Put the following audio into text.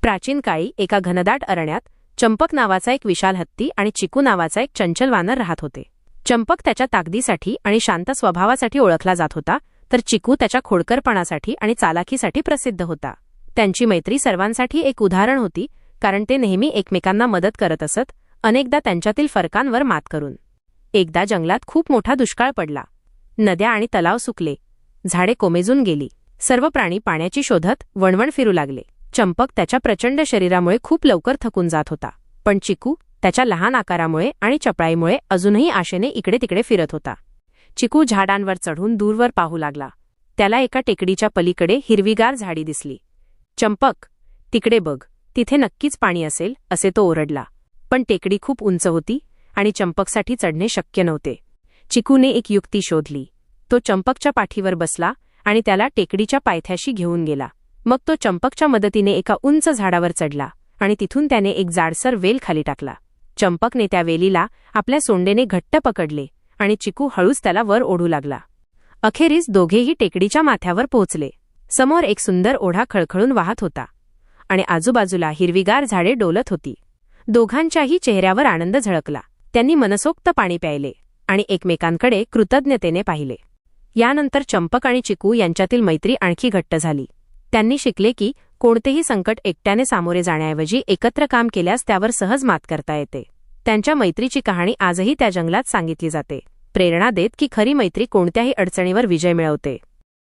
प्राचीन काळी एका घनदाट अरण्यात चंपक नावाचा एक विशाल हत्ती आणि चिकू नावाचा एक चंचल वानर राहत होते. चंपक त्याच्या ताकदीसाठी आणि शांत स्वभावासाठी ओळखला जात होता, तर चिकू त्याच्या खोडकरपणासाठी आणि चालाखीसाठी प्रसिद्ध होता. त्यांची मैत्री सर्वांसाठी एक उदाहरण होती, कारण ते नेहमी एकमेकांना मदत करत असत, अनेकदा त्यांच्यातील फरकांवर मात करून. एकदा जंगलात खूप मोठा दुष्काळ पडला. नद्या आणि तलाव सुकले, झाडे कोमेजून गेली. सर्व प्राणी पाण्याची शोधत वणवण फिरू लागले. चंपक त्याच्या प्रचंड शरीरामुळे खूप लवकर थकून जात होता, पण चिकू त्याच्या लहान आकारामुळे आणि चपळाईमुळे अजूनही आशेने इकडे तिकडे फिरत होता. चिकू झाडांवर चढून दूरवर पाहू लागला. त्याला एका टेकडीच्या पलीकडे हिरवीगार झाडी दिसली. चंपक, तिकडे बघ, तिथे नक्कीच पाणी असेल, असे तो ओरडला. पण टेकडी खूप उंच होती आणि चंपकसाठी चढणे शक्य नव्हते. चिकूने एक युक्ती शोधली. तो चंपकच्या पाठीवर बसला आणि त्याला टेकडीच्या पायथ्याशी घेऊन गेला. मग तो चंपकच्या मदतीने एका उंच झाडावर चढला आणि तिथून त्याने एक जाडसर वेल खाली टाकला. चंपकने त्या वेलीला आपल्या सोंडेने घट्ट पकडले आणि चिकू हळूच त्याला वर ओढू लागला. अखेरीस दोघेही टेकडीच्या माथ्यावर पोहोचले. समोर एक सुंदर ओढा खळखळून वाहत होता आणि आजूबाजूला हिरवीगार झाडे डोलत होती. दोघांच्याही चेहऱ्यावर आनंद झळकला. त्यांनी मनसोक्त पाणी प्यायले आणि एकमेकांकडे कृतज्ञतेने पाहिले. यानंतर चंपक आणि चिकू यांच्यातील मैत्री आणखी घट्ट झाली. त्यांनी शिकले की कोणतेही संकट एकट्याने सामोरे जाण्याऐवजी एकत्र काम केल्यास त्यावर सहज मात करता येते. त्यांच्या मैत्रीची कहाणी आजही त्या जंगलात सांगितली जाते, प्रेरणा देत की खरी मैत्री कोणत्याही अडचणीवर विजय मिळवते.